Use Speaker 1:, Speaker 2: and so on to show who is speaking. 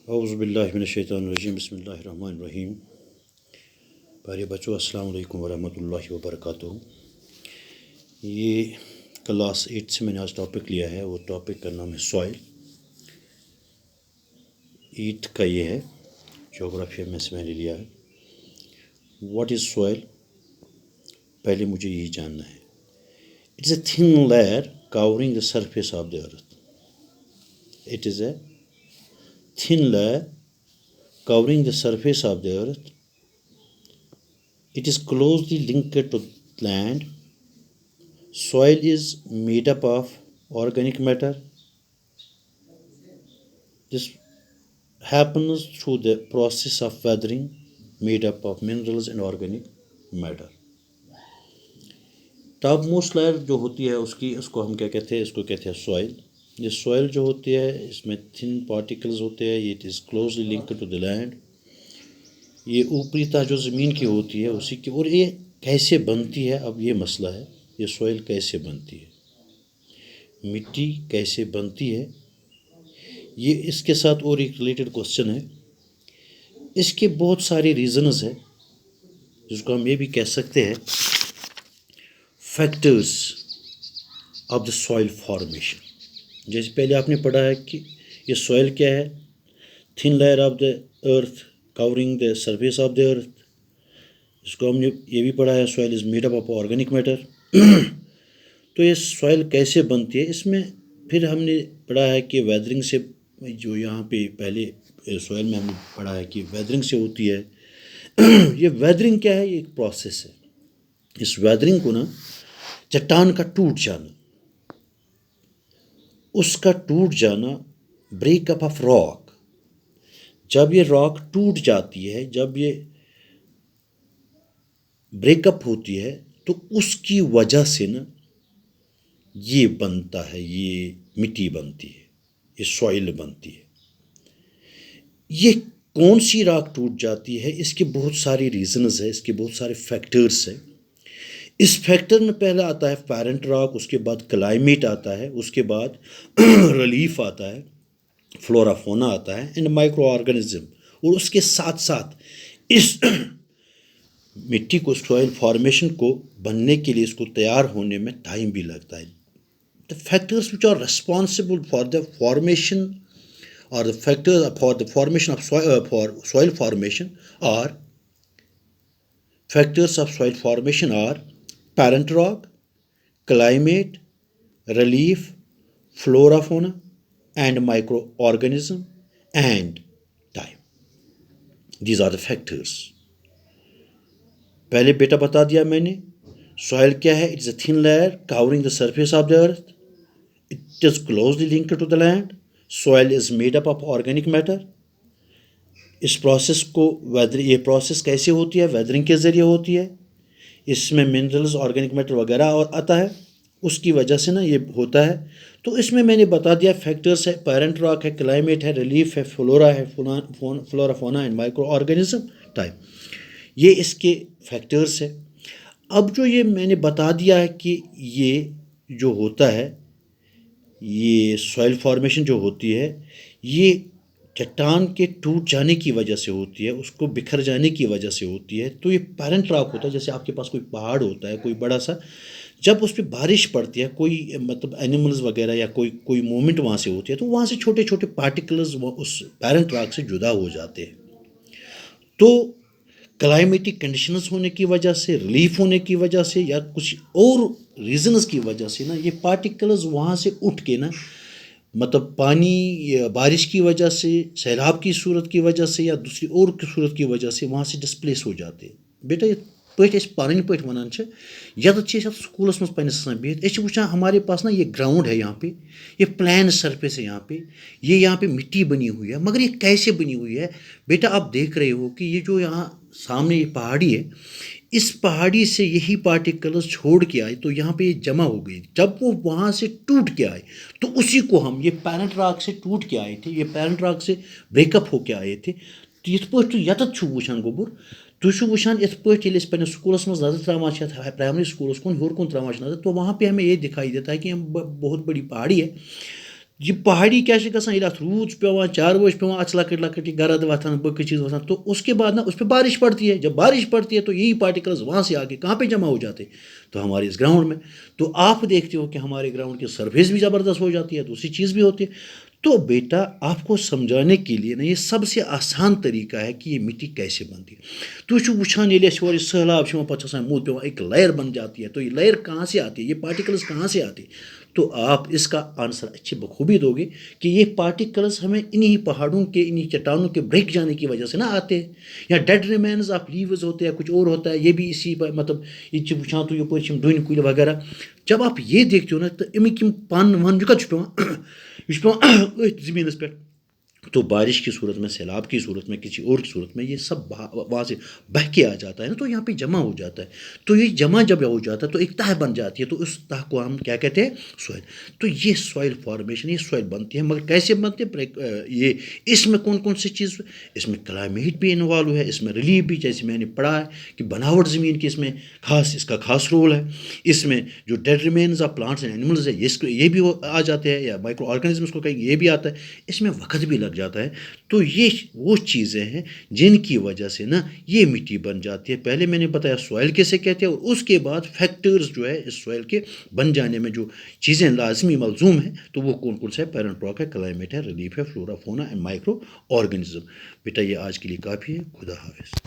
Speaker 1: اعوذ باللہ من الشیطان الرجیم بسم اللہ الرحمن الرحیم. پیارے بچوں، السلام علیکم ورحمۃ اللہ وبرکاتہ. یہ کلاس 8 سے میں نے آج ٹاپک لیا ہے. وہ ٹاپک کا نام ہے سوائل. 8 کا یہ ہے، جغرافیہ میں سے میں نے لیا ہے. What is soil? پہلے مجھے یہی جاننا ہے. It is a thin layer covering the surface of the earth. It is a thin layer covering the surface of the earth. It is closely linked to land. Soil is made up of organic matter. This happens through the process of weathering, made up of minerals and organic matter. Top most layer جو ہوتی ہے اس کو ہم کیا کہتے ہیں؟ اس کو کہتے ہیں سوائل. یہ سوائل جو ہوتی ہے اس میں تھن پارٹیکلز ہوتے ہیں. It is closely linked to the land. یہ اوپری تہ جو زمین کی ہوتی ہے اسی کی. اور یہ کیسے بنتی ہے؟ اب یہ مسئلہ ہے، یہ سوائل کیسے بنتی ہے، مٹی کیسے بنتی ہے. یہ اس کے ساتھ اور ایک ریلیٹڈ کوسچن ہے. اس کے بہت سارے ریزنز ہیں جس کو ہم یہ بھی کہہ سکتے ہیں factors of the soil formation. جیسے پہلے آپ نے پڑھا ہے کہ یہ سوائل کیا ہے؟ Thin layer of the earth covering the surface of the earth. اس کو ہم نے یہ بھی پڑھا ہے soil is made up of organic matter. تو یہ سوائل کیسے بنتی ہے؟ اس میں پھر ہم نے پڑھا ہے کہ ویدرنگ سے، جو یہاں پہ پہلے سوائل میں ہم نے پڑھا ہے کہ ویدرنگ سے ہوتی ہے. یہ ویدرنگ کیا ہے؟ یہ ایک پروسیس ہے. اس ویدرنگ کو نا چٹان کا ٹوٹ جانا، اس کا ٹوٹ جانا، بریک اپ آف راک. جب یہ راک ٹوٹ جاتی ہے، جب یہ بریک اپ ہوتی ہے تو اس کی وجہ سے نا یہ بنتا ہے، یہ مٹی بنتی ہے، یہ سوائل بنتی ہے. یہ کون سی راک ٹوٹ جاتی ہے؟ اس کے بہت سارے ریزنز ہیں، اس کے بہت سارے فیکٹرز ہیں. اس فیکٹر میں پہلا آتا ہے پیرنٹ راک، اس کے بعد کلائمیٹ آتا ہے، اس کے بعد ریلیف آتا ہے، فلورا فونا آتا ہے، اینڈ مائکرو آرگنزم. اور اس کے ساتھ ساتھ اس مٹی کو، سوائل فارمیشن کو بننے کے لیے، اس کو تیار ہونے میں ٹائم بھی لگتا ہے. The factors which are responsible for the formation or the factors for the formation of soil formation are factors of soil formation are parent rock, climate, relief, flora fauna and microorganism and time. These are the factors. پہلے بیٹا بتا دیا میں نے soil کیا ہے. It's a thin layer covering the surface of the earth. It is closely linked to the land. Soil is made up of organic matter. اس process کو یہ پروسیس کیسے ہوتی ہے؟ ویدرنگ کے ذریعے ہوتی ہے. اس میں منرلز، آرگینک میٹر وغیرہ اور آتا ہے، اس کی وجہ سے نا یہ ہوتا ہے. تو اس میں نے بتا دیا فیکٹرز ہے، پیرنٹ راک ہے، کلائمیٹ ہے، ریلیف ہے، فلورا ہے، flora fauna and micro organism type. یہ اس کے فیکٹرز ہے. اب جو یہ میں نے بتا دیا ہے کہ یہ جو ہوتا ہے، یہ سوائل فارمیشن جو ہوتی ہے، یہ چٹان کے ٹوٹ جانے کی وجہ سے ہوتی ہے، اس کو بکھر جانے کی وجہ سے ہوتی ہے. تو یہ پیرنٹ راک ہوتا ہے. جیسے آپ کے پاس کوئی پہاڑ ہوتا ہے، کوئی بڑا سا، جب اس پہ بارش پڑتی ہے، کوئی مطلب اینیملز وغیرہ یا کوئی موومنٹ وہاں سے ہوتی ہے، تو وہاں سے چھوٹے چھوٹے پارٹیکلز اس پیرنٹ راک سے جدا ہو جاتے ہیں. تو کلائمیٹک کنڈیشنز ہونے کی وجہ سے، ریلیف ہونے کی وجہ سے، یا کچھ اور ریزنز کی وجہ سے نا یہ پارٹیکلز وہاں سے اٹھ کے نا، مطلب پانی، بارش کی وجہ سے، سیلاب کی صورت کی وجہ سے، یا دوسری اور کی صورت کی وجہ سے وہاں سے ڈسپلیس ہو جاتے ہیں. بیٹا یہ پٲٹھۍ أسۍ پَنٕنۍ پٲٹھۍ وَنان چھِ، یَتَتھ چھِ أسۍ اَتھ سکوٗلَس منٛز پنٛنِس آسان بِہِتھ، أسۍ چھِ وٕچھان ہمارے پاس نا یہ گراؤنڈ ہے، یہاں پہ یہ پلین سرفیس ہے، یہاں پہ مٹی بنی ہوئی ہے. مگر یہ کیسے بنی ہوئی ہے؟ بیٹا آپ دیکھ رہے ہو کہ یہ جو یہاں سامنے یہ پہاڑی ہے، اس پہاڑی سے یہی پارٹیکلز چھوڑ کے آئے تو یہاں پہ یہ جمع ہو گئی. جب وہ وہاں سے ٹوٹ کے آئے تو اسی کو ہم، یہ پیرنٹ راک سے ٹوٹ کے آئے تھے، یہ پیرنٹ راک سے بریک اپ ہو کے آئے تھے. تو یِتھ پٲٹھۍ تُہۍ یَتَتھ چھُو وٕچھان گوٚبُر، تُہۍ چھُو وٕچھان یِتھ پٲٹھۍ ییٚلہِ أسۍ پنٛنِس سکوٗلَس منٛز نظر ترٛاوان چھِ، یَتھ پرائمری اسکولس کُن ہیوٚر کُن ترٛاوان چھِ نظر، تو وہاں پہ ہمیں یہ دکھائی دیتا ہے کہ بہت بڑی پہاڑی ہے. یہ پہاڑی کیا گژھان ییٚلہِ اتھ روٗد چھُ پیٚوان چاروٲے چھُ پیٚوان اتھ لۄکٕٹۍ لۄکٕٹۍ یہ گرد وتھان بٔکٕر چیز وتھان تو اس کے بعد نا اس پہ بارش پڑتی ہے. جب بارش پڑتی ہے تو یہی پارٹیکلز وہاں سے آ کے کہاں پہ جمع ہو جاتے تو ہمارے اس گراؤنڈ میں. تو آپ دیکھتے ہو کہ ہمارے گراؤنڈ کی سرفیس بھی زبردست ہو جاتی ہے, دوسری چیز بھی ہوتی ہے. تو بیٹا آپ کو سمجھانے کے لیے نا یہ سب سے آسان طریقہ ہے کہ یہ مٹی کیسے بنتی ہے. تو چھو وچھان ییٚلہِ اَسہِ یورٕ سہلاب چھُ یِوان پتہٕ چھُ آسان موٚد پیٚوان ایک لہر بن جاتی ہے. تو یہ لہر کہاں سے آتی ہے, یہ پارٹیکلز کہاں سے آتے. تو آپ اس کا آنسر اچھی بخوبی دو گے کہ یہ پارٹیکلز ہمیں انہی پہاڑوں کے انہی چٹانوں کے بریک جانے کی وجہ سے نہ آتے ہیں, یا ڈیڈ ریمینز آف لیوز ہوتے ہیں, کچھ اور ہوتا ہے, یہ بھی اسی مطلب یہ چھِ وٕچھان تو یپٲرۍ چھِ ڈوٗنۍ کُلۍ وغیرہ. جب آپ یہ دیکھتے ہو نا تو امیِکۍ یِم پن ون یہِ کتہِ چھُ پیٚوان یہ چھُ پیٚوان أتھۍ زٔمیٖنس پٮ۪ٹھ. تو بارش کی صورت میں, سیلاب کی صورت میں, کسی اور کی صورت میں یہ سب وہاں سے بہ کے آ جاتا ہے نا, تو یہاں پہ جمع ہو جاتا ہے. تو یہ جمع جب ہو جاتا ہے تو ایک تہ بن جاتی ہے, تو اس تہ کو ہم کیا کہتے ہیں, سوئل. تو یہ سوئل فارمیشن, یہ سوئل بنتی ہے, مگر کیسے بنتی ہے, یہ اس میں کون کون سی چیز, اس میں کلائمیٹ بھی انوالو ہے, اس میں ریلیف بھی, جیسے میں نے پڑھا ہے کہ بناوٹ زمین کی اس میں اس کا خاص رول ہے. اس میں جو dead remains of plants and animals ہے یہ بھی آ جاتے ہیں, یا مائکرو آرگنزمس کو کہیں یہ بھی آتا ہے. اس میں وقت بھی لگ جاتا ہے. تو یہ وہ چیزیں ہیں جن کی وجہ سے نا یہ مٹی بن جاتی ہے. پہلے میں نے بتایا سوائل کیسے کہتے ہیں, اور اس کے بعد فیکٹرز جو ہے اس سوائل کے بن جانے میں جو چیزیں لازمی ملزوم ہیں تو وہ کون کون سے ہے, پیرنٹ راک ہے, کلائمیٹ ہے, ریلیف ہے, flora fauna and micro organism. بیٹا یہ آج کے لیے کافی ہے. خدا حافظ.